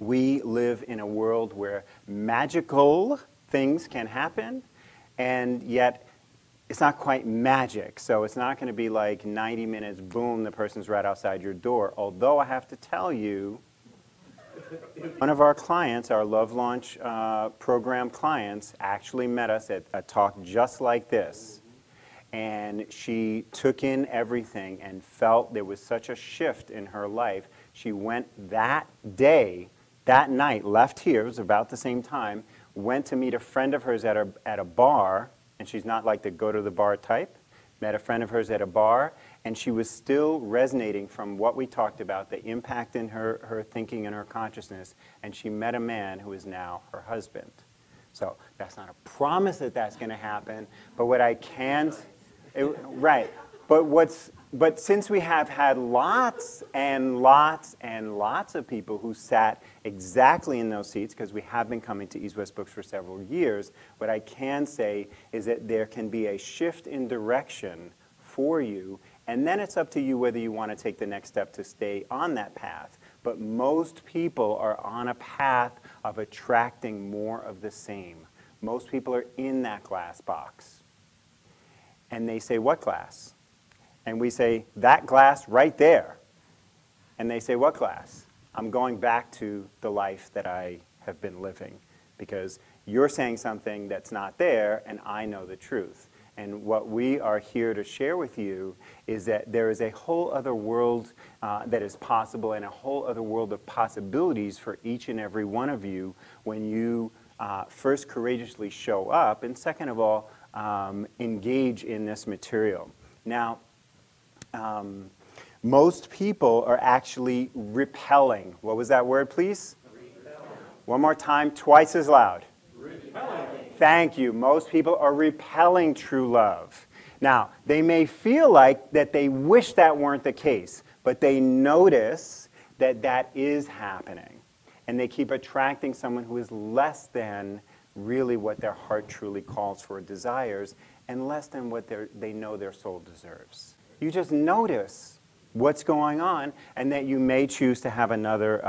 We live in a world where magical things can happen, and yet it's not quite magic. So it's not going to be like 90 minutes, boom, the person's right outside your door. Although I have to tell you, one of our clients, our Love Launch program clients, actually met us at a talk just like this. And she took in everything and felt there was such a shift in her life. She went that day, that night, left here, it was about the same time, went to meet a friend of hers at a bar, and she's not like the go-to-the-bar type, met a friend of hers at a bar, and she was still resonating from what we talked about, the impact in her thinking and her consciousness, and she met a man who is now her husband. So that's not a promise that that's going to happen, but what I can... right. But since we have had lots and lots and lots of people who sat exactly in those seats, because we have been coming to East West Books for several years, what I can say is that there can be a shift in direction for you, and then it's up to you whether you want to take the next step to stay on that path. But most people are on a path of attracting more of the same. Most people are in that glass box. And they say, what glass? And we say, that glass right there. And they say, what glass? I'm going back to the life that I have been living, because you're saying something that's not there, and I know the truth. And what we are here to share with you is that there is a whole other world that is possible, and a whole other world of possibilities for each and every one of you when you first courageously show up, and second of all, engage in this material. Now, most people are actually repelling. What was that word, please? Repelling. One more time, twice as loud. Repelling. Thank you. Most people are repelling true love. Now, they may feel like that they wish that weren't the case, but they notice that that is happening. And they keep attracting someone who is less than really what their heart truly calls for, desires, and less than what they know their soul deserves. You just notice what's going on, and that you may choose to have another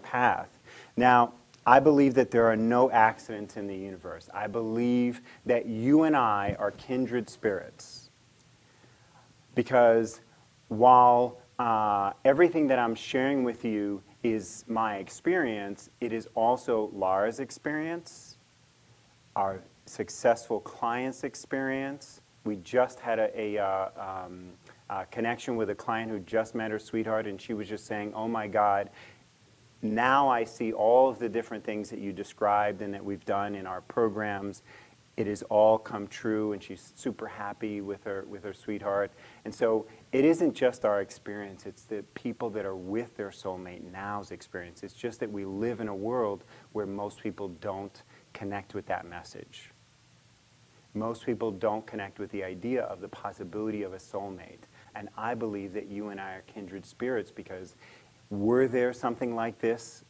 path. Now, I believe that there are no accidents in the universe. I believe that you and I are kindred spirits. Because while everything that I'm sharing with you is my experience, it is also Lara's experience, our successful client's experience. We just had a connection with a client who just met her sweetheart, and she was just saying, oh my God, now I see all of the different things that you described and that we've done in our programs. It has all come true, and she's super happy with her sweetheart. And so it isn't just our experience, it's the people that are with their soulmate now's experience. It's just that we live in a world where most people don't connect with that message. Most people don't connect with the idea of the possibility of a soulmate. And I believe that you and I are kindred spirits, because were there something like this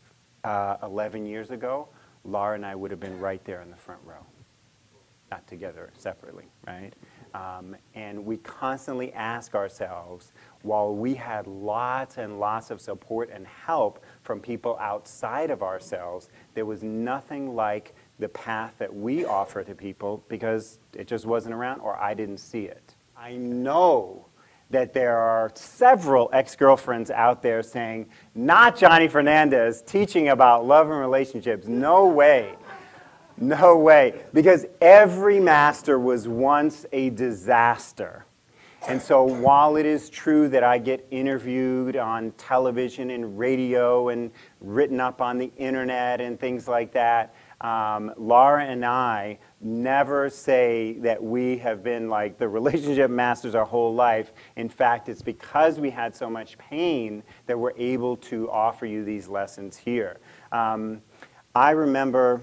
11 years ago, Lara and I would have been right there in the front row. Not together, separately, right? And we constantly ask ourselves, while we had lots and lots of support and help from people outside of ourselves, there was nothing like the path that we offer to people, because it just wasn't around, or I didn't see it. I know that there are several ex-girlfriends out there saying, not Johnny Fernandez teaching about love and relationships. No way. No way. Because every master was once a disaster. And so while it is true that I get interviewed on television and radio and written up on the internet and things like that, Lara and I never say that we have been like the relationship masters our whole life. In fact, it's because we had so much pain that we're able to offer you these lessons here. I remember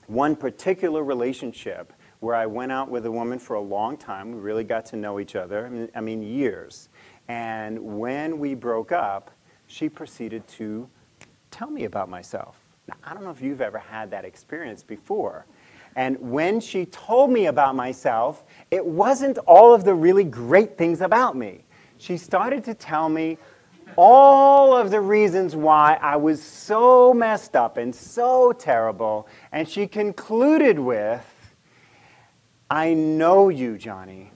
one particular relationship where I went out with a woman for a long time. We really got to know each other, I mean years. And when we broke up, she proceeded to tell me about myself. Now, I don't know if you've ever had that experience before. And when she told me about myself, it wasn't all of the really great things about me. She started to tell me all of the reasons why I was so messed up and so terrible. And she concluded with, I know you, Johnny,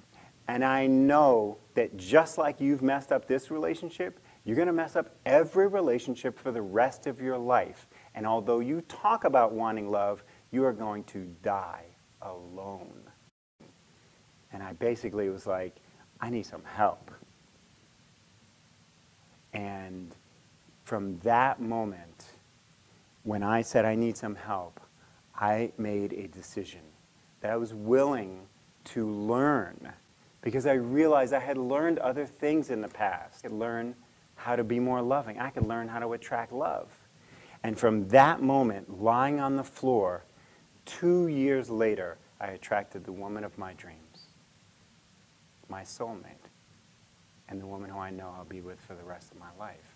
and I know that just like you've messed up this relationship, you're going to mess up every relationship for the rest of your life. And although you talk about wanting love, you are going to die alone. And I basically was like, I need some help. And from that moment, when I said I need some help, I made a decision that I was willing to learn, because I realized I had learned other things in the past. I could learn how to be more loving. I could learn how to attract love. And from that moment, lying on the floor, 2 years later, I attracted the woman of my dreams, my soulmate, and the woman who I know I'll be with for the rest of my life.